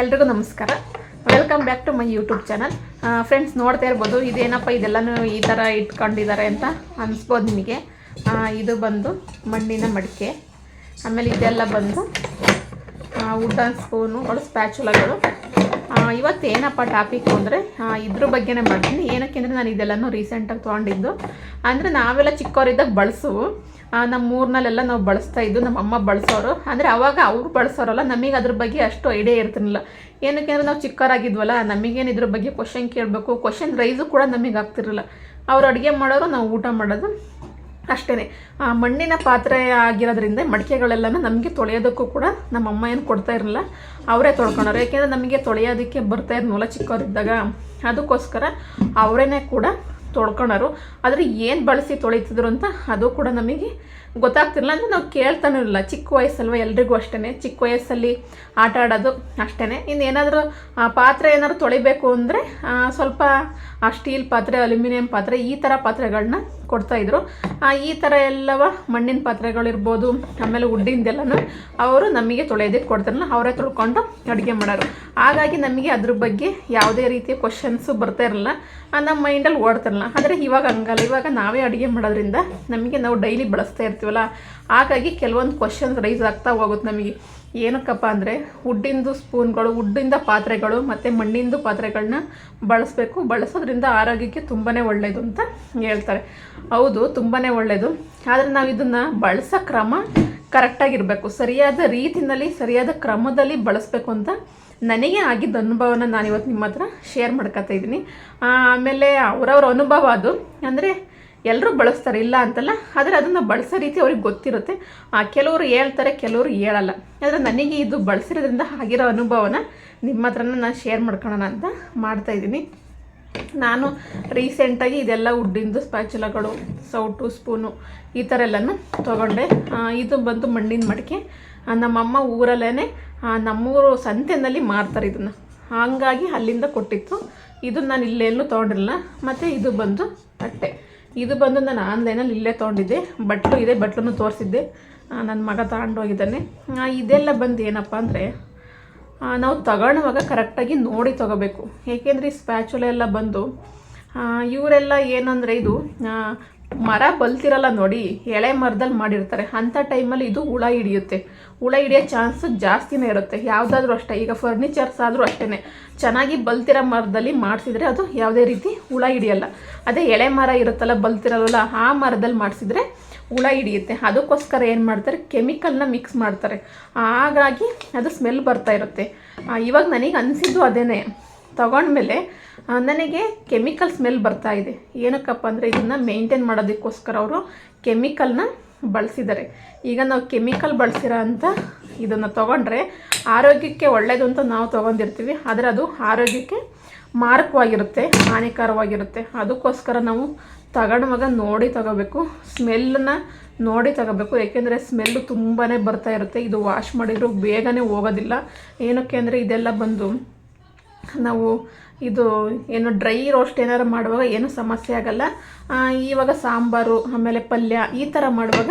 ಎಲ್ರಿಗೂ ನಮಸ್ಕಾರ. Welcome back to my YouTube channel. Friends, ನೋಡ್ತಾ ಇರ್ಬೋದು ಇದೇನಪ್ಪ ಇದೆಲ್ಲನೂ ಈ ಥರ ಇಟ್ಕೊಂಡಿದ್ದಾರೆ ಅಂತ ಅನಿಸ್ಬೋದು ನಿಮಗೆ. ಇದು ಬಂದು ಮಣ್ಣಿನ ಮಡಿಕೆ, ಆಮೇಲೆ ಇದೆಲ್ಲ ಬಂದು ವುಡನ್ ಸ್ಪೂನು ಸ್ಪ್ಯಾಚುಲಗಳು. ಇವತ್ತೇನಪ್ಪ ಟಾಪಿಕ್ ಅಂದರೆ ಇದ್ರ ಬಗ್ಗೆನೇ ಮಾಡ್ತೀನಿ. ಏನಕ್ಕೆ ಅಂದರೆ ನಾನು ಇದೆಲ್ಲನೂ ರೀಸೆಂಟಾಗಿ ತೊಗೊಂಡಿದ್ದು. ಅಂದರೆ ನಾವೆಲ್ಲ ಚಿಕ್ಕವರಿದ್ದಾಗ ಬಳಸುವು, ನಮ್ಮ ಊರಿನಲ್ಲೆಲ್ಲ ನಾವು ಬಳಸ್ತಾ ಇದ್ದು, ನಮ್ಮ ಅಮ್ಮ ಬಳಸೋರು. ಅಂದರೆ ಅವಾಗ ಅವ್ರು ಬಳಸೋರಲ್ಲ, ನಮಗೆ ಅದ್ರ ಬಗ್ಗೆ ಅಷ್ಟು ಐಡಿಯಾ ಇರ್ತಿರಲಿಲ್ಲ. ಏನಕ್ಕೆ ಅಂದರೆ ನಾವು ಚಿಕ್ಕವರಾಗಿದ್ವಲ್ಲ, ನಮಗೇನು ಇದ್ರ ಬಗ್ಗೆ ಕ್ವಶನ್ ಕೇಳಬೇಕು, ಕ್ವಶನ್ ರೈಸು ಕೂಡ ನಮಗೆ ಆಗ್ತಿರಲಿಲ್ಲ. ಅವ್ರು ಅಡುಗೆ ಮಾಡೋರು, ನಾವು ಊಟ ಮಾಡೋದು ಅಷ್ಟೇ. ಮಣ್ಣಿನ ಪಾತ್ರೆ ಆಗಿರೋದ್ರಿಂದ ಮಡಿಕೆಗಳೆಲ್ಲನೂ ನಮಗೆ ತೊಳೆಯೋದಕ್ಕೂ ಕೂಡ ನಮ್ಮ ಅಮ್ಮ ಏನು ಕೊಡ್ತಾ ಇರಲಿಲ್ಲ, ಅವರೇ ತೊಳ್ಕೊಳೋರು. ಯಾಕೆಂದರೆ ನಮಗೆ ತೊಳೆಯೋದಕ್ಕೆ ಬರ್ತಾ ಇರಲಿಲ್ಲ ಚಿಕ್ಕವರಿದ್ದಾಗ, ಅದಕ್ಕೋಸ್ಕರ ಅವರೇನೆ ಕೂಡ ತೊಳ್ಕೊಳೋರು. ಆದರೆ ಏನು ಬಳಸಿ ತೊಳಿತಿದ್ರು ಅಂತ ಅದು ಕೂಡ ನಮಗೆ ಗೊತ್ತಾಗ್ತಿರಲಿಲ್ಲ. ಅಂದರೆ ನಾವು ಕೇಳ್ತಾನೂ ಇಲ್ಲ, ಚಿಕ್ಕ ವಯಸ್ಸಲ್ವ ಎಲ್ರಿಗೂ ಅಷ್ಟೇ. ಚಿಕ್ಕ ವಯಸ್ಸಲ್ಲಿ ಆಟ ಆಡೋದು ಅಷ್ಟೇ. ಇನ್ನೇನಾದರೂ ಪಾತ್ರೆ ಏನಾದ್ರು ತೊಳಿಬೇಕು ಅಂದರೆ ಸ್ವಲ್ಪ ಸ್ಟೀಲ್ ಪಾತ್ರೆ, ಅಲ್ಯೂಮಿನಿಯಂ ಪಾತ್ರೆ, ಈ ಥರ ಪಾತ್ರೆಗಳನ್ನ ಕೊಡ್ತಾಯಿದ್ರು. ಈ ಥರ ಎಲ್ಲವ ಮಣ್ಣಿನ ಪಾತ್ರೆಗಳಿರ್ಬೋದು, ಆಮೇಲೆ ವುಡ್ಡಿಂದೆಲ್ಲನೂ ಅವರು ನಮಗೆ ತೊಳೆಯೋದಕ್ಕೆ ಕೊಡ್ತಾರಲ್ಲ, ಅವರೇ ತೊಳ್ಕೊಂಡು ಅಡುಗೆ ಮಾಡೋರು. ಹಾಗಾಗಿ ನಮಗೆ ಅದ್ರ ಬಗ್ಗೆ ಯಾವುದೇ ರೀತಿಯ ಕ್ವಶನ್ಸು ಬರ್ತಾ ಇರಲಿಲ್ಲ, ನಮ್ಮ ಮೈಂಡಲ್ಲಿ ಓಡ್ತಿರಲಿಲ್ಲ. ಆದರೆ ಇವಾಗ ಹಂಗಲ್ಲ, ಇವಾಗ ನಾವೇ ಅಡುಗೆ ಮಾಡೋದ್ರಿಂದ ನಮಗೆ ನಾವು ಡೈಲಿ ಬಳಸ್ತಾ ಇರ್ತೀವಲ್ಲ, ಹಾಗಾಗಿ ಕೆಲವೊಂದು ಕ್ವಶನ್ಸ್ ರೈಸ್ ಆಗ್ತಾ ಹೋಗುತ್ತೆ ನಮಗೆ. ಏನಕ್ಕಪ್ಪ ಅಂದರೆ ವುಡ್ಡಿಂದು ಸ್ಪೂನ್ಗಳು, ವುಡ್ಡಿಂದ ಪಾತ್ರೆಗಳು ಮತ್ತು ಮಣ್ಣಿಂದು ಪಾತ್ರೆಗಳನ್ನ ಬಳಸೋದ್ರಿಂದ ಆರೋಗ್ಯಕ್ಕೆ ತುಂಬಾ ಒಳ್ಳೆಯದು ಅಂತ ಹೇಳ್ತಾರೆ. ಹೌದು, ತುಂಬಾ ಒಳ್ಳೆಯದು. ಆದರೆ ನಾವು ಇದನ್ನು ಬಳಸೋ ಕ್ರಮ ಕರೆಕ್ಟಾಗಿರಬೇಕು, ಸರಿಯಾದ ರೀತಿಯಲ್ಲಿ ಸರಿಯಾದ ಕ್ರಮದಲ್ಲಿ ಬಳಸಬೇಕು ಅಂತ ನನಗೆ ಆಗಿದ್ದ ಅನುಭವನ ನಾನಿವತ್ತು ನಿಮ್ಮ ಹತ್ರ ಶೇರ್ ಮಾಡ್ಕೊತಾ ಇದ್ದೀನಿ. ಆಮೇಲೆ ಅವರವ್ರ ಅನುಭವ ಅದು. ಅಂದರೆ ಎಲ್ಲರೂ ಬಳಸ್ತಾರೆ, ಇಲ್ಲ ಅಂತಲ್ಲ, ಆದರೆ ಅದನ್ನು ಬಳಸೋ ರೀತಿ ಅವ್ರಿಗೆ ಗೊತ್ತಿರುತ್ತೆ. ಕೆಲವರು ಹೇಳ್ತಾರೆ, ಕೆಲವರು ಹೇಳಲ್ಲ. ಆದರೆ ನನಗೆ ಇದು ಬಳಸಿರೋದ್ರಿಂದ ಆಗಿರೋ ಅನುಭವನ ನಿಮ್ಮ ಹತ್ರನ ನಾನು ಶೇರ್ ಮಾಡ್ಕೊಳ್ಳೋಣ ಅಂತ ಮಾಡ್ತಾಯಿದ್ದೀನಿ. ನಾನು ರೀಸೆಂಟಾಗಿ ಇದೆಲ್ಲ ವುಡ್ಡಿಂದು ಸ್ಪ್ಯಾಚುಲಗಳು, ಸೌಟು, ಸ್ಪೂನು ಈ ಥರ ಎಲ್ಲನೂ ತೊಗೊಂಡೆ. ಇದು ಬಂದು ಮಣ್ಣಿನ ಮಡಿಕೆ. ನಮ್ಮಮ್ಮ ಊರಲ್ಲೇ ನಮ್ಮೂರು ಸಂತೆಯಲ್ಲಿ ಮಾರ್ತಾರೆ ಇದನ್ನು, ಹಾಗಾಗಿ ಅಲ್ಲಿಂದ ಕೊಟ್ಟಿತ್ತು. ಇದು ನಾನು ಇಲ್ಲೆಲ್ಲೂ ತೊಗೊಂಡಿರಲಿಲ್ಲ. ಮತ್ತು ಇದು ಬಂದು ತಟ್ಟೆ. ಇದು ಬಂದು ನಾನು ಆನ್ಲೈನಲ್ಲಿ ಇಲ್ಲೇ ತೊಗೊಂಡಿದ್ದೆ. ಬಟ್ಲು ಇದೆ, ಬಟ್ಲನ್ನು ತೋರಿಸಿದ್ದೆ, ನನ್ನ ಮಗ ತಗೊಂಡೋಗಿದ್ದಾನೆ. ಇದೆಲ್ಲ ಬಂದು ಏನಪ್ಪ ಅಂದರೆ ನಾವು ತಗೊಳ್ಳುವಾಗ ಕರೆಕ್ಟಾಗಿ ನೋಡಿ ತೊಗೋಬೇಕು. ಏಕೆಂದರೆ ಈ ಸ್ಪ್ಯಾಚುಲ ಎಲ್ಲ ಬಂದು ಇವರೆಲ್ಲ ಏನಂದರೆ ಇದು ಮರ ಬಲ್ತಿರಲ್ಲ ನೋಡಿ, ಎಳೆ ಮರದಲ್ಲಿ ಮಾಡಿರ್ತಾರೆ. ಅಂಥ ಟೈಮಲ್ಲಿ ಇದು ಹುಳ ಹಿಡಿಯುತ್ತೆ. ಹುಳ ಹಿಡಿಯೋ ಚಾನ್ಸು ಜಾಸ್ತಿನೇ ಇರುತ್ತೆ. ಯಾವುದಾದ್ರೂ ಅಷ್ಟೇ, ಈಗ ಫರ್ನಿಚರ್ಸ್ ಆದರೂ ಅಷ್ಟೇ, ಚೆನ್ನಾಗಿ ಬಲ್ತಿರೋ ಮರದಲ್ಲಿ ಮಾಡಿಸಿದ್ರೆ ಅದು ಯಾವುದೇ ರೀತಿ ಹುಳ ಹಿಡಿಯಲ್ಲ. ಅದೇ ಎಳೆ ಮರ ಇರುತ್ತಲ್ಲ, ಬಲ್ತಿರಲ್ಲ, ಆ ಮರದಲ್ಲಿ ಮಾಡಿಸಿದ್ರೆ ಹುಳ ಹಿಡಿಯುತ್ತೆ. ಅದಕ್ಕೋಸ್ಕರ ಏನು ಮಾಡ್ತಾರೆ, ಕೆಮಿಕಲ್ನ ಮಿಕ್ಸ್ ಮಾಡ್ತಾರೆ. ಹಾಗಾಗಿ ಅದು ಸ್ಮೆಲ್ ಬರ್ತಾ ಇರುತ್ತೆ. ಇವಾಗ ನನಗೆ ಅನಿಸಿದ್ದು ಅದೇನೇ, ತಗೊಂಡ್ಮೇಲೆ ನನಗೆ ಕೆಮಿಕಲ್ ಸ್ಮೆಲ್ ಬರ್ತಾ ಇದೆ. ಏನಕ್ಕಪ್ಪ ಅಂದರೆ ಇದನ್ನು ಮೇಂಟೈನ್ ಮಾಡೋದಕ್ಕೋಸ್ಕರ ಅವರು ಕೆಮಿಕಲ್ನ ಬಳಸಿದ್ದಾರೆ. ಈಗ ನಾವು ಕೆಮಿಕಲ್ ಬಳಸಿರೋ ಅಂಥ ಇದನ್ನು ತೊಗೊಂಡ್ರೆ ಆರೋಗ್ಯಕ್ಕೆ ಒಳ್ಳೆಯದು ಅಂತ ನಾವು ತೊಗೊಂಡಿರ್ತೀವಿ, ಆದರೆ ಅದು ಆರೋಗ್ಯಕ್ಕೆ ಮಾರಕವಾಗಿರುತ್ತೆ, ಹಾನಿಕರವಾಗಿರುತ್ತೆ. ಅದಕ್ಕೋಸ್ಕರ ನಾವು ತಗೊಳ್ಳುವಾಗ ನೋಡಿ ತಗೋಬೇಕು, ಸ್ಮೆಲ್ಲನ್ನ ನೋಡಿ ತಗೋಬೇಕು. ಏಕೆಂದರೆ ಸ್ಮೆಲ್ಲು ತುಂಬಾ ಬರ್ತಾ ಇರುತ್ತೆ. ಇದು ವಾಶ್ ಮಾಡಿದ್ರು ಬೇಗನೆ ಹೋಗೋದಿಲ್ಲ. ಏನಕ್ಕೆ ಅಂದರೆ ಇದೆಲ್ಲ ಬಂದು ನಾವು ಇದು ಏನು ಡ್ರೈ ರೋಸ್ಟ್ ಏನಾರು ಮಾಡುವಾಗ ಏನೂ ಸಮಸ್ಯೆ ಆಗಲ್ಲ. ಇವಾಗ ಸಾಂಬಾರು ಆಮೇಲೆ ಪಲ್ಯ ಈ ಥರ ಮಾಡುವಾಗ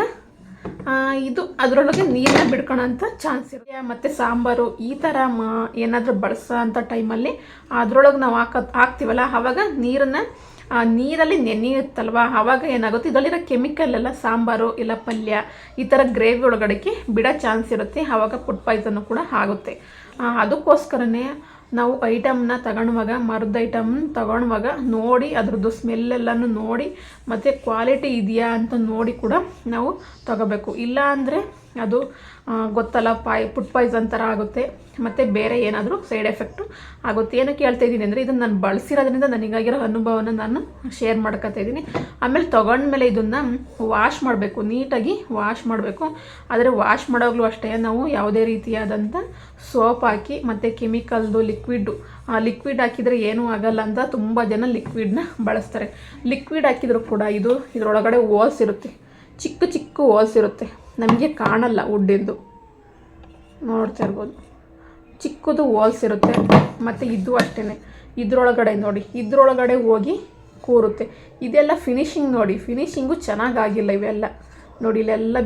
ಇದು ಅದರೊಳಗೆ ನೀರನ್ನ ಬಿಡ್ಕೊಳ್ಳೋಂಥ ಚಾನ್ಸ್ ಇರುತ್ತೆ. ಮತ್ತು ಸಾಂಬಾರು ಈ ಥರ ಏನಾದರೂ ಬಳಸೋ ಅಂಥ ಟೈಮಲ್ಲಿ ಅದರೊಳಗೆ ನಾವು ಹಾಕ್ತೀವಲ್ಲ, ಆವಾಗ ನೀರಲ್ಲಿ ನೆನೆಯುತ್ತಲ್ವ, ಆವಾಗ ಏನಾಗುತ್ತೆ, ಇದರಲ್ಲಿರೋ ಕೆಮಿಕಲ್ ಎಲ್ಲ ಸಾಂಬಾರು ಇಲ್ಲ ಪಲ್ಯ ಈ ಥರ ಗ್ರೇವಿ ಒಳಗಡೆಗೆ ಬಿಡೋ ಚಾನ್ಸ್ ಇರುತ್ತೆ. ಆವಾಗ ಫುಡ್ ಪಾಯ್ಸನ್ನು ಕೂಡ ಆಗುತ್ತೆ. ಅದಕ್ಕೋಸ್ಕರನೇ ನಾವು ಐಟಮ್ನ ತಗೊಳ್ಳುವಾಗ, ಮರದ ಐಟಮ್ ತಗೊಳ್ಳುವಾಗ ನೋಡಿ ಅದ್ರದ್ದು ಸ್ಮೆಲ್ಲೆಲ್ಲನೂ ನೋಡಿ ಮತ್ತು ಕ್ವಾಲಿಟಿ ಇದೆಯಾ ಅಂತ ನೋಡಿ ಕೂಡ ನಾವು ತಗೋಬೇಕು. ಇಲ್ಲ ಅಂದರೆ ಅದು ಗೊತ್ತಲ್ಲ, ಫುಡ್ ಪಾಯ್ಸನ್ ಥರ ಆಗುತ್ತೆ, ಮತ್ತು ಬೇರೆ ಏನಾದರೂ ಸೈಡ್ ಎಫೆಕ್ಟು ಆಗುತ್ತೆ. ಏನಕ್ಕೆ ಹೇಳ್ತಾ ಇದ್ದೀನಿ ಅಂದರೆ ಇದನ್ನು ನಾನು ಬಳಸಿರೋದ್ರಿಂದ ನನಗಾಗಿರೋ ಅನುಭವನ ನಾನು ಶೇರ್ ಮಾಡ್ಕೊತಾ ಇದ್ದೀನಿ. ಆಮೇಲೆ ತೊಗೊಂಡ್ಮೇಲೆ ಇದನ್ನು ವಾಶ್ ಮಾಡಬೇಕು, ನೀಟಾಗಿ ವಾಶ್ ಮಾಡಬೇಕು. ಆದರೆ ವಾಶ್ ಮಾಡೋವಾಗಲೂ ಅಷ್ಟೇ ನಾವು ಯಾವುದೇ ರೀತಿಯಾದಂಥ ಸೋಪ್ ಹಾಕಿ ಮತ್ತು ಕೆಮಿಕಲ್ದು ಲಿಕ್ವಿಡ್ ಹಾಕಿದರೆ ಏನೂ ಆಗಲ್ಲ ಅಂತ ತುಂಬ ಜನ ಲಿಕ್ವಿಡ್ನ ಬಳಸ್ತಾರೆ. ಲಿಕ್ವಿಡ್ ಹಾಕಿದರೂ ಕೂಡ ಇದರೊಳಗಡೆ ಹೋಲ್ಸ್ ಇರುತ್ತೆ, ಚಿಕ್ಕ ಚಿಕ್ಕ ಹೋಲ್ಸ್ ಇರುತ್ತೆ, ನಮಗೆ ಕಾಣಲ್ಲ. ವುಡ್ಡಿಂದು ನೋಡ್ತಾ ಇರ್ಬೋದು, ಚಿಕ್ಕದು ಹೋಲ್ಸ್ ಇರುತ್ತೆ. ಮತ್ತು ಇದು ಅಷ್ಟೇ, ಇದರೊಳಗಡೆ ನೋಡಿ, ಇದರೊಳಗಡೆ ಹೋಗಿ ಕೂರುತ್ತೆ. ಇದೆಲ್ಲ ಫಿನಿಶಿಂಗ್ ನೋಡಿ, ಫಿನಿಶಿಂಗು ಚೆನ್ನಾಗಾಗಿಲ್ಲ. ಇವೆಲ್ಲ ನೋಡಿ ಇಲ್ಲೆಲ್ಲ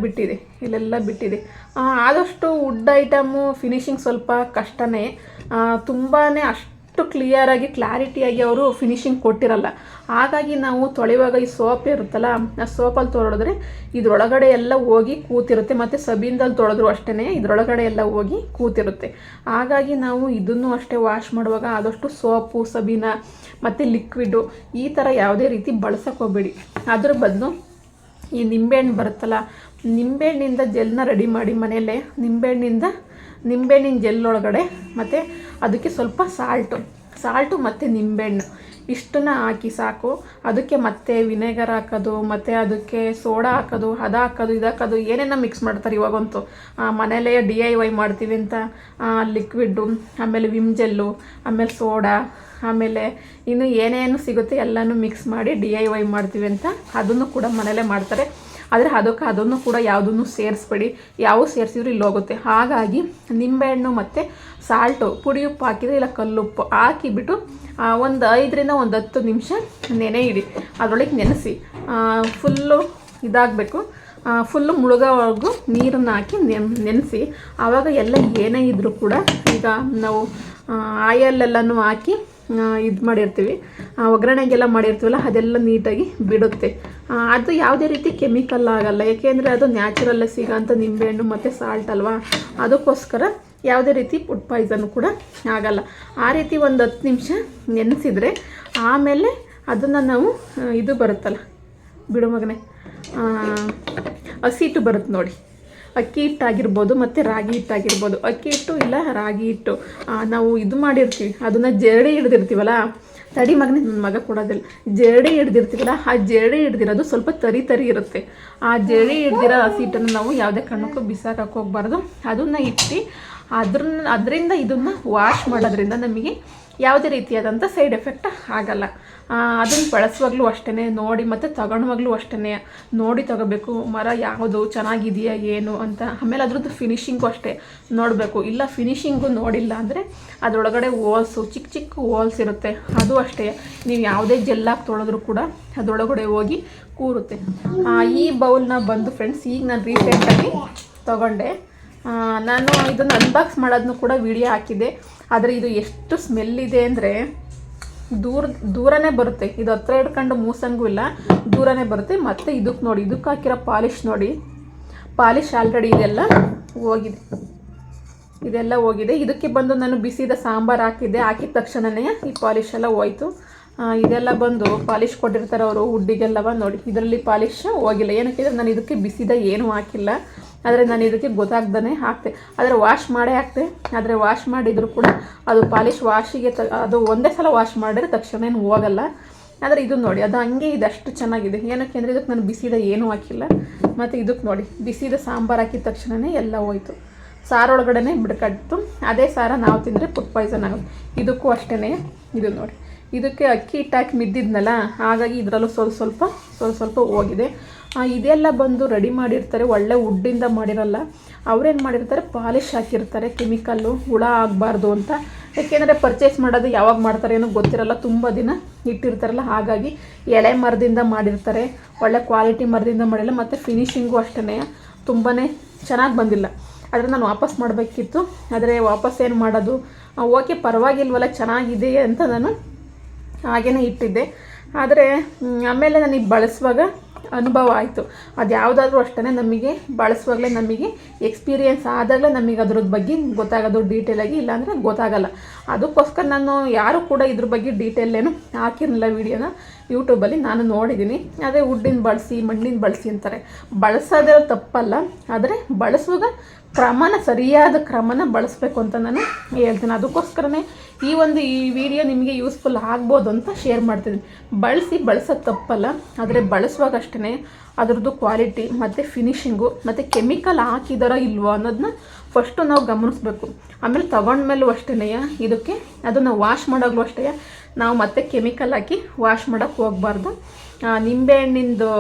ಬಿಟ್ಟಿದೆ. ಆದಷ್ಟು ವುಡ್ ಐಟಮು ಫಿನಿಶಿಂಗ್ ಸ್ವಲ್ಪ ಕಷ್ಟನೇ, ತುಂಬಾ ಅಷ್ಟು ಕ್ಲಿಯರಾಗಿ ಕ್ಲಾರಿಟಿಯಾಗಿ ಅವರು ಫಿನಿಶಿಂಗ್ ಕೊಟ್ಟಿರಲ್ಲ. ಹಾಗಾಗಿ ನಾವು ತೊಳೆಯುವಾಗ ಈ ಸೋಪ್ ಇರುತ್ತಲ್ಲ, ಆ ಸೋಪಲ್ಲಿ ತೊಳೆದ್ರೆ ಇದ್ರೊಳಗಡೆ ಎಲ್ಲ ಹೋಗಿ ಕೂತಿರುತ್ತೆ, ಮತ್ತು ಸಬೀನ್ದಲ್ಲಿ ತೊಳೆದ್ರು ಅಷ್ಟೇ ಇದ್ರೊಳಗಡೆ ಎಲ್ಲ ಹೋಗಿ ಕೂತಿರುತ್ತೆ. ಹಾಗಾಗಿ ನಾವು ಇದನ್ನು ಅಷ್ಟೇ ವಾಶ್ ಮಾಡುವಾಗ ಆದಷ್ಟು ಸೋಪು, ಸಬೀನ ಮತ್ತು ಲಿಕ್ವಿಡು ಈ ಥರ ಯಾವುದೇ ರೀತಿ ಬಳಸೋಕೆ ಹೋಗಬೇಡಿ. ಅದ್ರ ಬದಲು ಈ ನಿಂಬೆಹಣ್ಣು ಬರುತ್ತಲ್ಲ, ನಿಂಬೆಹಣ್ಣಿಂದ ಜೆಲ್ನ ರೆಡಿ ಮಾಡಿ ಮನೆಯಲ್ಲೇ. ನಿಂಬೆಹಣ್ಣಿನ ಜೆಲ್ ಒಳಗಡೆ ಮತ್ತು ಅದಕ್ಕೆ ಸ್ವಲ್ಪ ಸಾಲ್ಟು ಮತ್ತು ನಿಂಬೆಹಣ್ಣು ಇಷ್ಟನ್ನ ಹಾಕಿ ಸಾಕು. ಅದಕ್ಕೆ ಮತ್ತೆ ವಿನೆಗರ್ ಹಾಕೋದು, ಮತ್ತು ಅದಕ್ಕೆ ಸೋಡಾ ಹಾಕೋದು, ಇದು ಹಾಕೋದು ಏನೇನೋ ಮಿಕ್ಸ್ ಮಾಡ್ತಾರೆ ಇವಾಗಂತೂ. ಮನೇಲೇ DIY ಮಾಡ್ತೀವಿ ಅಂತ ಲಿಕ್ವಿಡ್ಡು, ಆಮೇಲೆ ವಿಮ್ ಜೆಲ್ಲು, ಆಮೇಲೆ ಸೋಡಾ, ಆಮೇಲೆ ಇನ್ನು ಏನೇನು ಸಿಗುತ್ತೆ ಎಲ್ಲನೂ ಮಿಕ್ಸ್ ಮಾಡಿ DIY ಮಾಡ್ತೀವಿ ಅಂತ ಅದನ್ನು ಕೂಡ ಮನೇಲೇ ಮಾಡ್ತಾರೆ. ಆದರೆ ಅದನ್ನು ಕೂಡ ಯಾವುದನ್ನು ಸೇರಿಸ್ಬೇಡಿ, ಯಾವ ಸೇರಿಸಿದ್ರು ಇಲ್ಲಿ ಹೋಗುತ್ತೆ. ಹಾಗಾಗಿ ನಿಂಬೆಹಣ್ಣು ಮತ್ತು ಸಾಲ್ಟು, ಪುಡಿ ಉಪ್ಪು ಹಾಕಿದರೆ ಇಲ್ಲ ಕಲ್ಲುಪ್ಪು ಹಾಕಿಬಿಟ್ಟು ಒಂದು 5ರಿಂದ 10 ನಿಮಿಷ ನೆನೆ ಇಡಿ. ಅದರೊಳಗೆ ನೆನೆಸಿ ಫುಲ್ಲು ಇದಾಗಬೇಕು, ಫುಲ್ಲು ಮುಳುಗೋವರೆಗೂ ನೀರನ್ನು ಹಾಕಿ ನೆನೆಸಿ. ಆವಾಗ ಎಲ್ಲ ಏನೇ ಇದ್ದರೂ ಕೂಡ, ಈಗ ನಾವು ಆಯಲ್ಲೆಲ್ಲನೂ ಹಾಕಿ ಇದು ಮಾಡಿರ್ತೀವಿ, ಒಗ್ಗರಣೆಗೆಲ್ಲ ಮಾಡಿರ್ತೀವಲ್ಲ, ಅದೆಲ್ಲ ನೀಟಾಗಿ ಬಿಡುತ್ತೆ. ಅದು ಯಾವುದೇ ರೀತಿ ಕೆಮಿಕಲ್ ಆಗಲ್ಲ, ಏಕೆಂದರೆ ಅದು ನ್ಯಾಚುರಲ್ಲೇ ಸಿಗೋಂಥ ನಿಂಬೆಹಣ್ಣು ಮತ್ತು ಸಾಲ್ಟ್ ಅಲ್ವಾ. ಅದಕ್ಕೋಸ್ಕರ ಯಾವುದೇ ರೀತಿ ಫುಡ್ ಪಾಯ್ಸನ್ ಕೂಡ ಆಗಲ್ಲ. ಆ ರೀತಿ ಒಂದು 10 ನಿಮಿಷ ನೆನೆಸಿದರೆ ಆಮೇಲೆ ಅದನ್ನು ನಾವು ಇದು ಬರುತ್ತಲ್ಲ, ಬಿಡು ಮಗನೇ, ಹಸಿ ಹಿಟ್ಟು ಬರುತ್ತೆ ನೋಡಿ, ಅಕ್ಕಿ ಹಿಟ್ಟಾಗಿರ್ಬೋದು ಮತ್ತು ರಾಗಿ ಹಿಟ್ಟಾಗಿರ್ಬೋದು. ಅಕ್ಕಿ ಹಿಟ್ಟು ಇಲ್ಲ ರಾಗಿ ಹಿಟ್ಟು ನಾವು ಇದು ಮಾಡಿರ್ತೀವಿ, ಅದನ್ನು ಜರಡಿ ಹಿಡ್ದಿರ್ತೀವಲ್ಲ, ತಡಿ ಮಗನೇ, ನನ್ನ ಮಗ ಕೊಡೋದಿಲ್ಲ, ಜರಡಿ ಹಿಡ್ದಿರ್ತೀವಲ್ಲ, ಆ ಜರಡಿ ಹಿಡ್ದಿರೋದು ಸ್ವಲ್ಪ ತರಿ ಇರುತ್ತೆ. ಆ ಜರಡಿ ಹಿಡ್ದಿರೋ ಹಸಿ ಹಿಟ್ಟನ್ನು ನಾವು ಯಾವುದೇ ಕಾರಣಕ್ಕೂ ಬಿಸಾಕಕ್ಕೆ ಹೋಗ್ಬಾರ್ದು. ಅದನ್ನು ಇಟ್ಟು ಅದರಿಂದ ಇದನ್ನು ವಾಶ್ ಮಾಡೋದ್ರಿಂದ ನಮಗೆ ಯಾವುದೇ ರೀತಿಯಾದಂಥ ಸೈಡ್ ಎಫೆಕ್ಟ್ ಆಗಲ್ಲ. ಅದನ್ನು ಬಳಸುವಾಗಲೂ ಅಷ್ಟೇ ನೋಡಿ, ಮತ್ತು ತಗೊಳ್ಳುವಾಗಲೂ ಅಷ್ಟೇ ನೋಡಿ ತಗೋಬೇಕು, ಮರ ಯಾವುದು ಚೆನ್ನಾಗಿದೆಯಾ ಏನು ಅಂತ. ಆಮೇಲೆ ಅದ್ರದ್ದು ಫಿನಿಶಿಂಗು ಅಷ್ಟೇ ನೋಡಬೇಕು. ಇಲ್ಲ ಫಿನಿಶಿಂಗು ನೋಡಿಲ್ಲ ಅಂದರೆ ಅದರೊಳಗಡೆ ಹೋಲ್ಸು, ಚಿಕ್ಕ ಹೋಲ್ಸ್ ಇರುತ್ತೆ, ಅದು ಅಷ್ಟೇ. ನೀವು ಯಾವುದೇ ಜೆಲ್ಲಾಗಿ ತೊಳೆದ್ರೂ ಕೂಡ ಅದರೊಳಗಡೆ ಹೋಗಿ ಕೂರುತ್ತೆ. ಈ ಬೌಲ್ನ ಬಂದು ಫ್ರೆಂಡ್ಸ್ ಈಗ ನಾನು ರೀಸೆಂಟಾಗಿ ತೊಗೊಂಡೆ. ನಾನು ಇದನ್ನು ಅನ್ಬಾಕ್ಸ್ ಮಾಡೋದನ್ನು ಕೂಡ ವಿಡಿಯೋ ಹಾಕಿದ್ದೆ. ಆದರೆ ಇದು ಎಷ್ಟು ಸ್ಮೆಲ್ ಇದೆ ಅಂದರೆ ದೂರನೇ ಬರುತ್ತೆ. ಇದು ಹತ್ರ ಹಿಡ್ಕೊಂಡು ಮೂಸಂಗೂ ಇಲ್ಲ, ದೂರನೇ ಬರುತ್ತೆ. ಮತ್ತು ಇದಕ್ಕೆ ನೋಡಿ, ಇದಕ್ಕೆ ಹಾಕಿರೋ ಪಾಲಿಶ್ ನೋಡಿ, ಪಾಲಿಶ್ ಆಲ್ರೆಡಿ ಇದೆಲ್ಲ ಹೋಗಿದೆ. ಇದಕ್ಕೆ ಬಂದು ನಾನು ಬಿಸಿದ ಸಾಂಬಾರು ಹಾಕಿದ್ದೆ, ಹಾಕಿದ ತಕ್ಷಣವೇ ಈ ಪಾಲಿಶ್ ಎಲ್ಲ ಹೋಯ್ತು. ಇದೆಲ್ಲ ಬಂದು ಪಾಲಿಶ್ ಕೊಟ್ಟಿರ್ತಾರೆ ಅವರು ವುಡ್ಡಿಗೆಲ್ಲವ, ನೋಡಿ ಇದರಲ್ಲಿ ಪಾಲಿಶ್ ಹೋಗಿಲ್ಲ. ಏನಕ್ಕೆ ನಾನು ಇದಕ್ಕೆ ಬಿಸಿದ ಏನೂ ಹಾಕಿಲ್ಲ, ಆದರೆ ನಾನು ಇದಕ್ಕೆ ಗೊತ್ತಾಗ್ದೇ ಹಾಕ್ತೆ. ಆದರೆ ವಾಶ್ ಮಾಡೇ ಹಾಕ್ತೆ. ಆದರೆ ವಾಶ್ ಮಾಡಿದರೂ ಕೂಡ ಅದು ಪಾಲಿಶ್ ವಾಶಿಗೆ ಅದು ಒಂದೇ ಸಲ ವಾಶ್ ಮಾಡಿದ್ರೆ ತಕ್ಷಣ ಏನು ಹೋಗಲ್ಲ. ಆದರೆ ಇದು ನೋಡಿ, ಅದು ಹಂಗೆ ಇದೆ, ಅಷ್ಟು ಚೆನ್ನಾಗಿದೆ. ಏನಕ್ಕೆ ಅಂದರೆ ಇದಕ್ಕೆ ನಾನು ಬಿಸಿದ ಏನೂ ಹಾಕಿಲ್ಲ. ಮತ್ತು ಇದಕ್ಕೆ ನೋಡಿ, ಬಿಸಿದ ಸಾಂಬಾರು ಹಾಕಿದ ತಕ್ಷಣವೇ ಎಲ್ಲ ಹೋಯ್ತು, ಸಾರೊಳಗಡೆ ಬಿಡ್ಕಟ್ಟು. ಅದೇ ಸಾರ ನಾವು ತಿಂದರೆ ಫುಡ್ ಪಾಯ್ಸನ್ ಆಗೋದು. ಇದಕ್ಕೂ ಅಷ್ಟೇ, ಇದು ನೋಡಿ, ಇದಕ್ಕೆ ಅಕ್ಕಿ ಹಿಟ್ಟಾಕಿ ಮಿದ್ದಿದ್ನಲ್ಲ, ಹಾಗಾಗಿ ಇದರಲ್ಲೂ ಸ್ವಲ್ಪ ಹೋಗಿದೆ. ಇದೆಲ್ಲ ಬಂದು ರೆಡಿ ಮಾಡಿರ್ತಾರೆ, ಒಳ್ಳೆ ವುಡ್ಡಿಂದ ಮಾಡಿರಲ್ಲ. ಅವ್ರೇನು ಮಾಡಿರ್ತಾರೆ, ಪಾಲಿಶ್ ಹಾಕಿರ್ತಾರೆ, ಕೆಮಿಕಲ್ಲು ಹುಳ ಆಗಬಾರ್ದು ಅಂತ. ಏಕೆಂದರೆ ಪರ್ಚೇಸ್ ಮಾಡೋದು ಯಾವಾಗ ಮಾಡ್ತಾರೆ ಏನೋ ಗೊತ್ತಿರಲ್ಲ, ತುಂಬ ದಿನ ಇಟ್ಟಿರ್ತಾರಲ್ಲ. ಹಾಗಾಗಿ ಎಳೆ ಮರದಿಂದ ಮಾಡಿರ್ತಾರೆ, ಒಳ್ಳೆ ಕ್ವಾಲಿಟಿ ಮರದಿಂದ ಮಾಡಿಲ್ಲ. ಮತ್ತು ಫಿನಿಶಿಂಗು ಅಷ್ಟೇ ತುಂಬಾ ಚೆನ್ನಾಗಿ ಬಂದಿಲ್ಲ. ಆದರೆ ನಾನು ವಾಪಸ್ ಮಾಡಬೇಕಿತ್ತು, ಆದರೆ ವಾಪಸ್ ಏನು ಮಾಡೋದು, ಓಕೆ ಪರವಾಗಿಲ್ವಲ್ಲ ಚೆನ್ನಾಗಿದೆ ಅಂತ ನಾನು ಹಾಗೇ ಇಟ್ಟಿದ್ದೆ. ಆದರೆ ಆಮೇಲೆ ನನಗೆ ಬಳಸುವಾಗ ಅನುಭವ ಆಯಿತು. ಅದು ಯಾವುದಾದ್ರೂ ಅಷ್ಟೇ ನಮಗೆ ಬಳಸುವಾಗಲೇ ನಮಗೆ ಎಕ್ಸ್ಪೀರಿಯೆನ್ಸ್ ಆದಾಗಲೇ ನಮಗೆ ಅದ್ರದ್ದು ಬಗ್ಗೆ ಗೊತ್ತಾಗೋದು ಡೀಟೇಲಾಗಿ, ಇಲ್ಲಾಂದರೆ ಗೊತ್ತಾಗಲ್ಲ. ಅದಕ್ಕೋಸ್ಕರ ನಾನು ಯಾರು ಕೂಡ ಇದ್ರ ಬಗ್ಗೆ ಡೀಟೇಲೇನು ಹಾಕಿರಲಿಲ್ಲ ವೀಡಿಯೋನ. ಯೂಟ್ಯೂಬಲ್ಲಿ ನಾನು ನೋಡಿದ್ದೀನಿ. ಅದೇ ವುಡ್ಡಿನ ಬಳಸಿ, ಮಣ್ಣಿನ ಬಳಸಿ ಅಂತಾರೆ. ಬಳಸೋದೇ ತಪ್ಪಲ್ಲ, ಆದರೆ ಬಳಸುವಾಗ ಸರಿಯಾದ ಕ್ರಮನ ಬಳಸಬೇಕು ಅಂತ ನಾನು ಹೇಳ್ತೀನಿ. ಅದಕ್ಕೋಸ್ಕರನೇ ಈ ವಿಡಿಯೋ ನಿಮಗೆ ಯೂಸ್ಫುಲ್ ಆಗ್ಬೋದು ಅಂತ ಶೇರ್ ಮಾಡ್ತಿದ್ದೀನಿ. ಬಳಸೋದು ತಪ್ಪಲ್ಲ, ಆದರೆ ಬಳಸುವಾಗ ಅಷ್ಟೇ ಅದರದ್ದು ಕ್ವಾಲಿಟಿ ಮತ್ತು ಫಿನಿಶಿಂಗು ಮತ್ತು ಕೆಮಿಕಲ್ ಹಾಕಿದಾರೋ ಇಲ್ವೋ ಅನ್ನೋದನ್ನ ಫಸ್ಟು ನಾವು ಗಮನಿಸ್ಬೇಕು. ಆಮೇಲೆ ತಗೊಂಡ್ಮೇಲೂ ಅಷ್ಟೇ ಇದಕ್ಕೆ ಅದನ್ನು ವಾಶ್ ಮಾಡೋಗ್ಲೂ ಅಷ್ಟೇ ನಾವು ಮತ್ತೆ ಕೆಮಿಕಲ್ ಹಾಕಿ ವಾಶ್ ಮಾಡೋಕ್ಕೆ ಹೋಗಬಾರ್ದು. ನಿಂಬೆಹಣ್ಣಿಂದು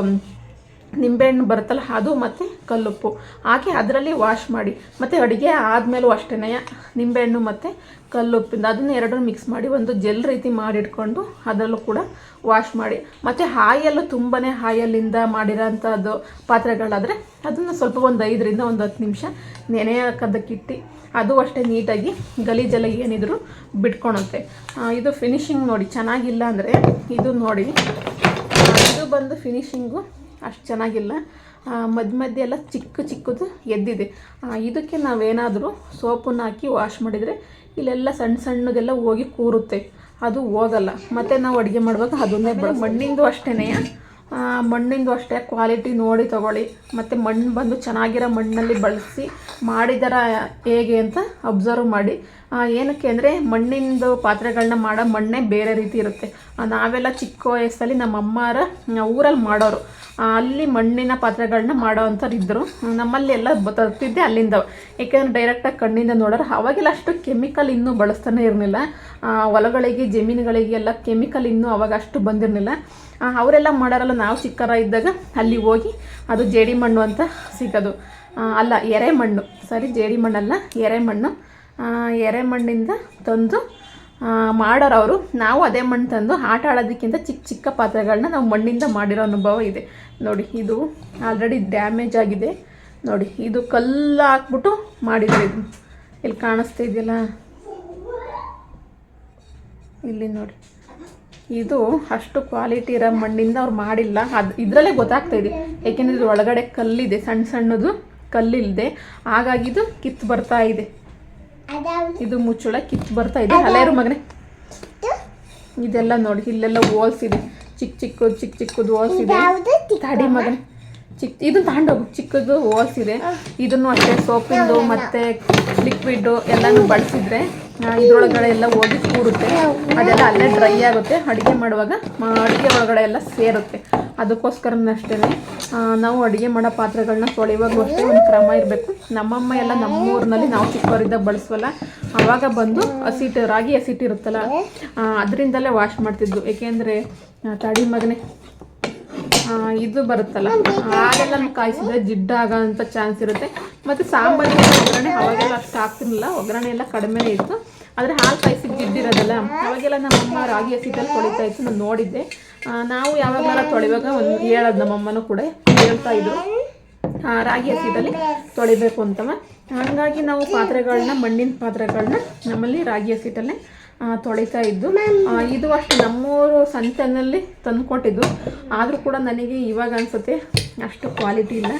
ನಿಂಬೆಹಣ್ಣು ಬರುತ್ತಲ್ಲ ಅದು ಮತ್ತು ಕಲ್ಲುಪ್ಪು ಹಾಕಿ ಅದರಲ್ಲಿ ವಾಶ್ ಮಾಡಿ, ಮತ್ತು ಅಡುಗೆ ಆದಮೇಲೂ ಅಷ್ಟೇ ನಿಂಬೆಹಣ್ಣು ಮತ್ತು ಕಲ್ಲುಪ್ಪಿಂದ ಅದನ್ನ ಎರಡನ್ನೂ ಮಿಕ್ಸ್ ಮಾಡಿ ಒಂದು ಜೆಲ್ ರೀತಿ ಮಾಡಿಟ್ಕೊಂಡು ಅದರಲ್ಲೂ ಕೂಡ ವಾಶ್ ಮಾಡಿ. ಮತ್ತು ಆಯಲ್ಲು ತುಂಬಾ ಆಯಲ್ಲಿಂದ ಮಾಡಿರೋಂಥದ್ದು ಪಾತ್ರೆಗಳಾದರೆ ಅದನ್ನು ಸ್ವಲ್ಪ ಒಂದು 5ರಿಂದ 10 ನಿಮಿಷ ನೆನೆಯೋಕ್ಕದಕ್ಕಿಟ್ಟು ಅದು ಅಷ್ಟೇ ನೀಟಾಗಿ ಗಲೀಜೆಲ್ಲ ಏನಿದ್ರು ಬಿಟ್ಕೊಳುತ್ತೆ. ಇದು ಫಿನಿಶಿಂಗ್ ನೋಡಿ ಚೆನ್ನಾಗಿಲ್ಲ ಅಂದರೆ ಇದು ನೋಡಿ, ಇದು ಬಂದು ಫಿನಿಶಿಂಗು ಅಷ್ಟು ಚೆನ್ನಾಗಿಲ್ಲ, ಮಧ್ಯೆ ಎಲ್ಲ ಚಿಕ್ಕದು ಎದ್ದಿದೆ. ಇದಕ್ಕೆ ನಾವೇನಾದರೂ ಸೋಪನ್ನು ಹಾಕಿ ವಾಶ್ ಮಾಡಿದರೆ ಇಲ್ಲೆಲ್ಲ ಸಣ್ಣಗೆಲ್ಲ ಹೋಗಿ ಕೂರುತ್ತೆ, ಅದು ಹೋಗಲ್ಲ. ಮತ್ತು ನಾವು ಅಡುಗೆ ಮಾಡುವಾಗ ಅದನ್ನೇ ಮಣ್ಣಿಂದು ಅಷ್ಟೇ ಕ್ವಾಲಿಟಿ ನೋಡಿ ತೊಗೊಳ್ಳಿ. ಮತ್ತು ಮಣ್ಣು ಬಂದು ಚೆನ್ನಾಗಿರೋ ಮಣ್ಣಲ್ಲಿ ಬಳಸಿ ಮಾಡಿದಾರ ಹೇಗೆ ಅಂತ ಅಬ್ಸರ್ವ್ ಮಾಡಿ. ಏನಕ್ಕೆ ಅಂದರೆ ಮಣ್ಣಿಂದು ಪಾತ್ರೆಗಳನ್ನ ಮಾಡೋ ಮಣ್ಣೇ ಬೇರೆ ರೀತಿ ಇರುತ್ತೆ. ನಾವೆಲ್ಲ ಚಿಕ್ಕ ವಯಸ್ಸಲ್ಲಿ ನಮ್ಮ ಅಮ್ಮರ ಊರಲ್ಲಿ ಮಾಡೋರು, ಅಲ್ಲಿ ಮಣ್ಣಿನ ಪಾತ್ರೆಗಳನ್ನ ಮಾಡೋ ಅಂಥವ್ರು ಇದ್ದರು. ನಮ್ಮಲ್ಲಿ ಎಲ್ಲ ತರ್ತಿದ್ದೆ ಅಲ್ಲಿಂದ, ಏಕೆಂದರೆ ಡೈರೆಕ್ಟಾಗಿ ಕಣ್ಣಿಂದ ನೋಡೋರು. ಅವಾಗೆಲ್ಲ ಅಷ್ಟು ಕೆಮಿಕಲ್ ಇನ್ನೂ ಬಳಸ್ತಾನೆ ಇರಲಿಲ್ಲ, ಹೊಲಗಳಿಗೆ ಜಮೀನುಗಳಿಗೆ ಎಲ್ಲ ಕೆಮಿಕಲ್ ಇನ್ನೂ ಅವಾಗ ಅಷ್ಟು ಬಂದಿರಲಿಲ್ಲ. ಅವರೆಲ್ಲ ಮಾಡೋರಲ್ಲ, ನಾವು ಚಿಕ್ಕರ ಇದ್ದಾಗ ಅಲ್ಲಿ ಹೋಗಿ ಅದು ಜೇಡಿ ಮಣ್ಣು ಅಂತ ಸಿಗೋದು, ಅಲ್ಲ ಎರೆಮಣ್ಣು, ಸರಿ ಜೇಡಿ ಮಣ್ಣಲ್ಲ ಎರೆಮಣ್ಣು, ಎರೆಮಣ್ಣಿಂದ ತಂದು ಮಾಡೋರವರು. ನಾವು ಅದೇ ಮಣ್ಣು ತಂದು ಆಟ ಆಡೋದಕ್ಕಿಂತ ಚಿಕ್ಕ ಪಾತ್ರೆಗಳನ್ನ ನಾವು ಮಣ್ಣಿಂದ ಮಾಡಿರೋ ಅನುಭವ ಇದೆ ನೋಡಿ. ಇದು ಆಲ್ರೆಡಿ ಡ್ಯಾಮೇಜ್ ಆಗಿದೆ ನೋಡಿ, ಇದು ಕಲ್ಲು ಹಾಕ್ಬಿಟ್ಟು ಮಾಡಿದ್ದಾರೆ. ಇದು ಇಲ್ಲಿ ಕಾಣಿಸ್ತಾ ಇದೆಯಲ್ಲ, ಇಲ್ಲಿ ನೋಡಿ, ಇದು ಅಷ್ಟು ಕ್ವಾಲಿಟಿ ಇರೋ ಮಣ್ಣಿಂದ ಅವ್ರು ಮಾಡಿಲ್ಲ. ಇದರಲ್ಲೇ ಗೊತ್ತಾಗ್ತಾಯಿದೆ, ಏಕೆಂದರೆ ಇದು ಒಳಗಡೆ ಕಲ್ಲಿದೆ, ಸಣ್ಣದು ಕಲ್ಲಿಲ್ಲದೆ, ಹಾಗಾಗಿ ಇದು ಕಿತ್ತು ಬರ್ತಾ ಇದೆ. ಇದು ಮುಚ್ಚಳ ಕಿತ್ತು ಬರ್ತಾ ಇದೆ. ಹಲೇರು ಮಗನೇ, ಇದೆಲ್ಲ ನೋಡಿ, ಇಲ್ಲೆಲ್ಲ ಹೋಲ್ಸಿದೆ, ಚಿಕ್ಕದು ಹೋಲ್ಸಿದೆ. ತಡಿ ಮಗನೇ, ಇದು ತಗೊಂಡೋಗು, ಚಿಕ್ಕದು ಹೋಲ್ಸಿದೆ. ಇದನ್ನು ಅಷ್ಟೇ ಸೋಪಿಂದು ಮತ್ತು ಲಿಕ್ವಿಡ್ಡು ಎಲ್ಲನೂ ಬಳಸಿದ್ರೆ ಇದ್ರೊಳಗಡೆ ಎಲ್ಲ ಹೋಗಿ ಕೂರುತ್ತೆ, ಅದೆಲ್ಲ ಅಲ್ಲೇ ಡ್ರೈ ಆಗುತ್ತೆ. ಅಡುಗೆ ಮಾಡುವಾಗ ಅಡುಗೆ ಒಳಗಡೆ ಎಲ್ಲ ಸೇರುತ್ತೆ. ಅದಕ್ಕೋಸ್ಕರನೇ ಅಷ್ಟೇ ನಾವು ಅಡುಗೆ ಮಾಡೋ ಪಾತ್ರೆಗಳನ್ನ ತೊಳೆಯುವಾಗೂ ಅಷ್ಟೇ ಒಂದು ಕ್ರಮ ಇರಬೇಕು. ನಮ್ಮಮ್ಮ ಎಲ್ಲ ನಮ್ಮೂರಿನಲ್ಲಿ ನಾವು ಚಿಕ್ಕವರಿದ್ದಾಗ ಬಳಸುವಲ್ಲ, ಆವಾಗ ಬಂದು ರಾಗಿ ಹಸಿಟ್ಟು ಇರುತ್ತಲ್ಲ ಅದರಿಂದಲೇ ವಾಶ್ ಮಾಡ್ತಿದ್ವು. ಏಕೆಂದರೆ ತಡಿ ಮಗನೇ, ಇದು ಬರುತ್ತಲ್ಲ ಹಾಗೆಲ್ಲ ಕಾಯಿಸಿದ್ರೆ ಜಿಡ್ಡಾಗೋಂಥ ಚಾನ್ಸ್ ಇರುತ್ತೆ. ಮತ್ತು ಸಾಂಬಾರಿನ ಒಗ್ಗರಣೆ ಅವಾಗೆಲ್ಲ ಅಷ್ಟು ಹಾಕ್ತಿರಲಿಲ್ಲ, ಒಗ್ಗರಣೆ ಎಲ್ಲ ಕಡಿಮೆನೇ ಇತ್ತು. ಆದರೆ ಹಾಲು ಕಾಯಿಸಿ ಜಿಡ್ಡಿರೋದಲ್ಲ, ಅವಾಗೆಲ್ಲ ನಮ್ಮಮ್ಮ ರಾಗಿ ಹಸಿಟ್ಟಲ್ಲಿ ತೊಳಿತಾ ಇತ್ತು, ನಾನು ನೋಡಿದ್ದೆ. ನಾವು ಯಾವಾಗಲಾರ ತೊಳೆಯುವಾಗ ಒಂದು ಹೇಳೋದು, ನಮ್ಮಮ್ಮನೂ ಕೂಡ ಹೇಳ್ತಾಯಿದ್ರು ರಾಗಿ ಹಸಿಟ್ಟಲ್ಲಿ ತೊಳಿಬೇಕು ಅಂತವ. ಹಾಗಾಗಿ ನಾವು ಪಾತ್ರೆಗಳನ್ನ, ಮಣ್ಣಿನ ಪಾತ್ರೆಗಳನ್ನ ನಮ್ಮಲ್ಲಿ ರಾಗಿ ಹಸಿಟ್ಟಲ್ಲೇ ತೊಳಿತಾ ಇದ್ದು. ಇದು ಅಷ್ಟು ನಮ್ಮೂರು ಸಂತೆಯಲ್ಲಿ ತಂದುಕೊಟ್ಟಿದ್ದು, ಆದರೂ ಕೂಡ ನನಗೆ ಇವಾಗ ಅನಿಸುತ್ತೆ ಅಷ್ಟು ಕ್ವಾಲಿಟಿ ಇಲ್ಲ.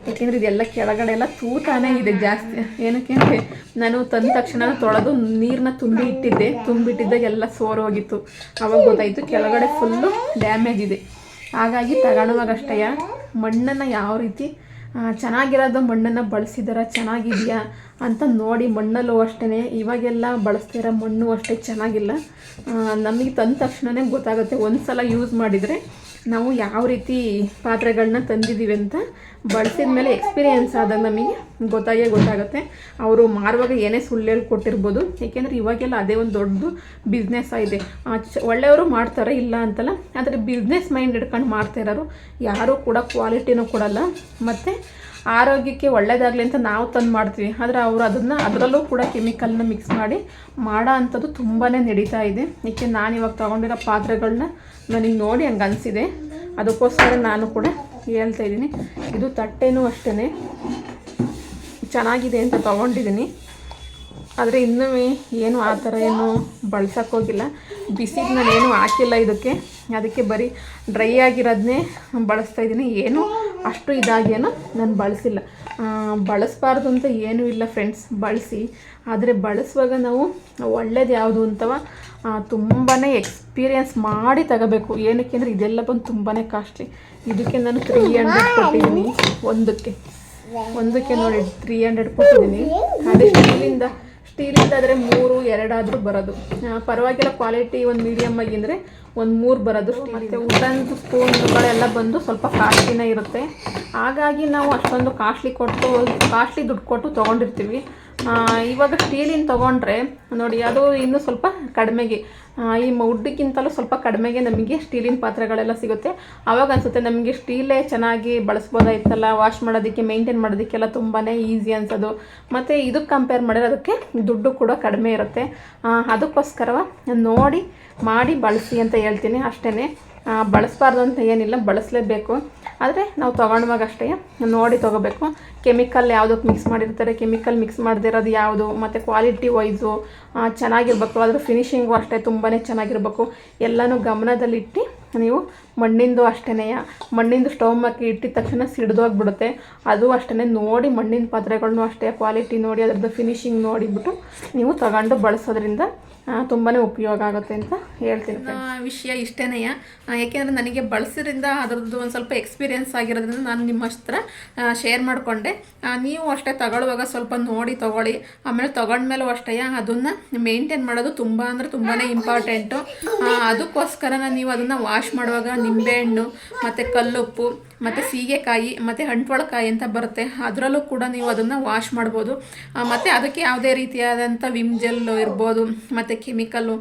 ಯಾಕೆಂದರೆ ಇದೆಲ್ಲ ಕೆಳಗಡೆ ಎಲ್ಲ ತೂತಾನೇ ಇದೆ ಜಾಸ್ತಿ. ಏನಕ್ಕೆ ಅಂದರೆ ನಾನು ತಂದ ತಕ್ಷಣ ತೊಳೆದು ನೀರನ್ನ ತುಂಬಿಟ್ಟಿದ್ದಾಗ ಎಲ್ಲ ಸೋರೋಗಿತ್ತು. ಆವಾಗ ಗೊತ್ತಾಯಿತು ಕೆಳಗಡೆ ಫುಲ್ಲು ಡ್ಯಾಮೇಜ್ ಇದೆ. ಹಾಗಾಗಿ ತಗೊಳ್ಳುವಾಗ ಅಷ್ಟೇ ಮಣ್ಣನ್ನು ಯಾವ ರೀತಿ ಚೆನ್ನಾಗಿರೋದು ಮಣ್ಣನ್ನು ಬಳಸಿದಾರ, ಚೆನ್ನಾಗಿದೆಯಾ ಅಂತ ನೋಡಿ. ಮಣ್ಣಲ್ಲೂ ಅಷ್ಟೇ ಇವಾಗೆಲ್ಲ ಬಳಸ್ತಿರೋ ಮಣ್ಣು ಅಷ್ಟೇ ಚೆನ್ನಾಗಿಲ್ಲ. ನಮಗೆ ತಂದ ತಕ್ಷಣವೇ ಗೊತ್ತಾಗುತ್ತೆ, ಒಂದು ಸಲ ಯೂಸ್ ಮಾಡಿದರೆ ನಾವು ಯಾವ ರೀತಿ ಪಾತ್ರೆಗಳನ್ನ ತಂದಿದ್ದೀವಿ ಅಂತ ಬಳಸಿದ ಮೇಲೆ ಎಕ್ಸ್ಪೀರಿಯೆನ್ಸ್ ಆದಾಗ ನಮಗೆ ಗೊತ್ತಾಗುತ್ತೆ. ಅವರು ಮಾರುವಾಗ ಏನೇ ಸುಳ್ಳು ಹೇಳ್ಕೊಟ್ಟಿರ್ಬೋದು, ಏಕೆಂದರೆ ಇವಾಗೆಲ್ಲ ಅದೇ ಒಂದು ದೊಡ್ಡ ಬಿಸ್ನೆಸ್ ಆಗಿದೆ. ಒಳ್ಳೆಯವರು ಮಾಡ್ತಾರೆ, ಇಲ್ಲ ಅಂತಲ್ಲ, ಆದರೆ ಬಿಸ್ನೆಸ್ ಮೈಂಡ್ ಹಿಡ್ಕೊಂಡು ಮಾಡ್ತಾ ಇರೋರು ಯಾರೂ ಕೂಡ ಕ್ವಾಲಿಟಿನೂ ಕೊಡಲ್ಲ. ಮತ್ತು ಆರೋಗ್ಯಕ್ಕೆ ಒಳ್ಳೆಯದಾಗಲಿ ಅಂತ ನಾವು ತಂದು ಮಾಡ್ತೀವಿ, ಆದರೆ ಅವರು ಅದರಲ್ಲೂ ಕೂಡ ಕೆಮಿಕಲ್ನ ಮಿಕ್ಸ್ ಮಾಡಿ ಮಾಡೋ ಅಂಥದ್ದು ತುಂಬಾ ನಡೀತಾ ಇದೆ. ಏಕೆ ನಾನು ಇವಾಗ ತೊಗೊಂಡಿರೋ ಪಾತ್ರೆಗಳನ್ನ ನನಗೆ ನೋಡಿ ಹಂಗೆ ಅನಿಸಿದೆ, ಅದಕ್ಕೋಸ್ಕರ ನಾನು ಕೂಡ ಹೇಳ್ತಾ ಇದ್ದೀನಿ. ಇದು ತಟ್ಟೆನೂ ಅಷ್ಟೇ ಚೆನ್ನಾಗಿದೆ ಅಂತ ತೊಗೊಂಡಿದ್ದೀನಿ, ಆದರೆ ಇನ್ನೂ ಏನು ಆ ಥರ ಏನು ಬಳಸೋಕ್ಕೋಗಿಲ್ಲ. ಬಿಸಿಗೆ ನಾನೇನು ಹಾಕಿಲ್ಲ ಅದಕ್ಕೆ ಬರೀ ಡ್ರೈ ಆಗಿರೋದನ್ನೇ ಬಳಸ್ತಾಯಿದ್ದೀನಿ. ಏನು ಅಷ್ಟು ಇದಾಗೇನೋ ನಾನು ಬಳಸಿಲ್ಲ. ಬಳಸಬಾರ್ದು ಅಂತ ಏನೂ ಇಲ್ಲ ಫ್ರೆಂಡ್ಸ್, ಬಳಸಿ. ಆದರೆ ಬಳಸುವಾಗ ನಾವು ಒಳ್ಳೇದು ಯಾವುದು ಅಂತವ ತುಂಬಾ ಎಕ್ಸ್ಪೀರಿಯೆನ್ಸ್ ಮಾಡಿ ತಗೋಬೇಕು. ಏನಕ್ಕೆ ಅಂದರೆ ಇದೆಲ್ಲ ಬಂದು ತುಂಬಾ ಕಾಸ್ಟ್ಲಿ. ಇದಕ್ಕೆ ನಾನು 300 ಕೊಟ್ಟಿದ್ದೀನಿ, ಒಂದಕ್ಕೆ ನೋಡಿ 300 ಕೊಟ್ಟಿದ್ದೀನಿ. ಅದೇ ಸ್ಟೀಲಿಂದ ಆದರೆ 3-2 ಆದರೂ ಬರೋದು, ಪರವಾಗಿಲ್ಲ. ಕ್ವಾಲಿಟಿ ಒಂದು ಮೀಡಿಯಮ್ ಆಗಿಂದರೆ ಒಂದು 3 ಬರೋದು. ಮತ್ತು ವುಡನ್ ಸ್ಪೂನ್ಗಳೆಲ್ಲ ಬಂದು ಸ್ವಲ್ಪ ಕಾಸ್ಟ್ಲಿನೇ ಇರುತ್ತೆ. ಹಾಗಾಗಿ ನಾವು ಅಷ್ಟೊಂದು ಕಾಸ್ಟ್ಲಿ ದುಡ್ಡು ಕೊಟ್ಟು ತೊಗೊಂಡಿರ್ತೀವಿ. ಇವಾಗ ಸ್ಟೀಲಿನ ತೊಗೊಂಡ್ರೆ ನೋಡಿ ಅದು ಇನ್ನೂ ಸ್ವಲ್ಪ ಕಡಿಮೆಗೆ, ಈ ವುಡ್ಗಿಂತಲೂ ಸ್ವಲ್ಪ ಕಡಿಮೆಗೆ ನಮಗೆ ಸ್ಟೀಲಿನ ಪಾತ್ರೆಗಳೆಲ್ಲ ಸಿಗುತ್ತೆ. ಆವಾಗ ಅನಿಸುತ್ತೆ ನಮಗೆ ಸ್ಟೀಲೇ ಚೆನ್ನಾಗಿ ಬಳಸ್ಬೋದಾಯ್ತಲ್ಲ, ವಾಶ್ ಮಾಡೋದಕ್ಕೆ ಮೇಂಟೈನ್ ಮಾಡೋದಕ್ಕೆಲ್ಲ ತುಂಬಾ ಈಸಿ ಅನ್ಸೋದು. ಮತ್ತು ಇದಕ್ಕೆ ಕಂಪೇರ್ ಮಾಡಿದ್ರೆ ಅದಕ್ಕೆ ದುಡ್ಡು ಕೂಡ ಕಡಿಮೆ ಇರುತ್ತೆ. ಅದಕ್ಕೋಸ್ಕರ ನೋಡಿ ಮಾಡಿ ಬಳಸಿ ಅಂತ ಹೇಳ್ತೀನಿ ಅಷ್ಟೇ. ಬಳಸಬಾರ್ದು ಅಂತ ಏನಿಲ್ಲ, ಬಳಸಲೇಬೇಕು. ಆದರೆ ನಾವು ತೊಗೊಂಡವಾಗ ಅಷ್ಟೇ ನೋಡಿ ತೊಗೋಬೇಕು. ಕೆಮಿಕಲ್ ಯಾವುದಕ್ಕೆ ಮಿಕ್ಸ್ ಮಾಡಿರ್ತಾರೆ, ಕೆಮಿಕಲ್ ಮಿಕ್ಸ್ ಮಾಡದಿರೋದು ಯಾವುದು, ಮತ್ತು ಕ್ವಾಲಿಟಿ ವೈಸು ಚೆನ್ನಾಗಿರ್ಬೇಕು. ಅದ್ರ ಫಿನಿಷಿಂಗು ಅಷ್ಟೇ ತುಂಬಾ ಚೆನ್ನಾಗಿರ್ಬೇಕು. ಎಲ್ಲನೂ ಗಮನದಲ್ಲಿಟ್ಟು ನೀವು ಮಣ್ಣಿಂದು ಅಷ್ಟೇ, ಮಣ್ಣಿಂದು ಸ್ಟವ್ ಹಾಕಿ ಇಟ್ಟಿದ ತಕ್ಷಣ ಸಿಡ್ದೋಗ್ಬಿಡುತ್ತೆ. ಅದು ಅಷ್ಟೇ ನೋಡಿ ಮಣ್ಣಿನ ಪಾತ್ರೆಗಳನ್ನೂ ಅಷ್ಟೇ ಕ್ವಾಲಿಟಿ ನೋಡಿ ಅದರದ್ದು ಫಿನಿಷಿಂಗ್ ನೋಡಿಬಿಟ್ಟು ನೀವು ತಗೊಂಡು ಬಳಸೋದ್ರಿಂದ ತುಂಬಾ ಉಪಯೋಗ ಆಗುತ್ತೆ ಅಂತ ಹೇಳ್ತೀನಿ. ವಿಷಯ ಇಷ್ಟೇ, ಯಾಕೆಂದರೆ ನನಗೆ ಬಳಸೋದ್ರಿಂದ ಅದರದ್ದು ಒಂದು ಸ್ವಲ್ಪ ಎಕ್ಸ್ಪೀರಿಯೆನ್ಸ್ ಆಗಿರೋದ್ರಿಂದ ನಾನು ನಿಮ್ಮ ಹತ್ರ ಶೇರ್ ಮಾಡಿಕೊಂಡೆ. ನೀವು ಅಷ್ಟೇ ತಗೊಳ್ಳುವಾಗ ಸ್ವಲ್ಪ ನೋಡಿ ತೊಗೊಳ್ಳಿ. ಆಮೇಲೆ ತೊಗೊಂಡ್ಮೇಲೂ ಅಷ್ಟೇ ಅದನ್ನು ಮೇಂಟೈನ್ ಮಾಡೋದು ತುಂಬ ಅಂದರೆ ತುಂಬಾ ಇಂಪಾರ್ಟೆಂಟು. ಅದಕ್ಕೋಸ್ಕರ ನೀವು ಅದನ್ನು ವಾಶ್ ಮಾಡುವಾಗ ನಿಂಬೆಹಣ್ಣು ಮತ್ತು ಕಲ್ಲುಪ್ಪು ಮತ್ತು ಸೀಗೆಕಾಯಿ ಮತ್ತು ಅಂಟ್ವಳಕಾಯಿ ಅಂತ ಬರುತ್ತೆ, ಅದರಲ್ಲೂ ಕೂಡ ನೀವು ಅದನ್ನು ವಾಶ್ ಮಾಡ್ಬೋದು. ಮತ್ತು ಅದಕ್ಕೆ ಯಾವುದೇ ರೀತಿಯಾದಂಥ ವಿಮ್ ಜೆಲ್ಲು ಇರ್ಬೋದು ಮತ್ತು ಕೆಮಿಕಲ್ಲು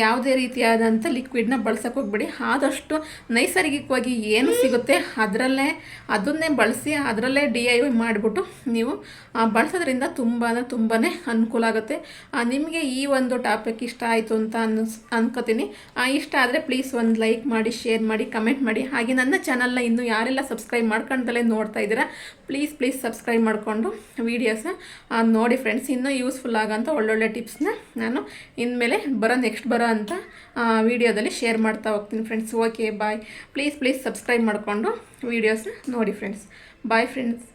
ಯಾವುದೇ ರೀತಿಯಾದಂಥ ಲಿಕ್ವಿಡ್ನ ಬಳಸೋಕೆ ಹೋಗ್ಬೇಡಿ. ಆದಷ್ಟು ನೈಸರ್ಗಿಕವಾಗಿ ಏನು ಸಿಗುತ್ತೆ ಅದನ್ನೇ ಬಳಸಿ, ಅದರಲ್ಲೇ DIY ಮಾಡಿಬಿಟ್ಟು ನೀವು ಬಳಸೋದ್ರಿಂದ ತುಂಬಾ ಅನುಕೂಲ ಆಗುತ್ತೆ. ನಿಮಗೆ ಈ ಒಂದು ಟಾಪಿಕ್ ಇಷ್ಟ ಆಯಿತು ಅಂತ ಅನ್ಕೋತೀನಿ. ಇಷ್ಟ ಆದರೆ ಪ್ಲೀಸ್ ಒಂದು ಲೈಕ್ ಮಾಡಿ, ಶೇರ್ ಮಾಡಿ, ಕಮೆಂಟ್ ಮಾಡಿ. ಹಾಗೆ ನನ್ನ ಚಾನಲ್ನ ಇನ್ನೂ ಯಾರೆಲ್ಲ ಸಬ್ಸ್ಕ್ರೈಬ್ ಮಾಡ್ಕೊಂಡಲೇ ನೋಡ್ತಾ ಇದ್ದೀರಾ ಪ್ಲೀಸ್ ಸಬ್ಸ್ಕ್ರೈಬ್ ಮಾಡಿಕೊಂಡು ವೀಡಿಯೋಸ್ನ ನೋಡಿ ಫ್ರೆಂಡ್ಸ್. ಇನ್ನೂ ಯೂಸ್ಫುಲ್ ಆಗೋಂಥ ಒಳ್ಳೊಳ್ಳೆ ಟಿಪ್ಸ್ನ ನಾನು ಇನ್ಮೇಲೆ ನೆಕ್ಸ್ಟ್ ಬರೋ ಅಂಥ ವೀಡಿಯೋದಲ್ಲಿ ಶೇರ್ ಮಾಡ್ತಾ ಹೋಗ್ತೀನಿ friends. Okay bye. Please subscribe ಮಾಡಿಕೊಂಡು ವೀಡಿಯೋಸ್ನ ನೋಡಿ ಫ್ರೆಂಡ್ಸ್. Bye friends.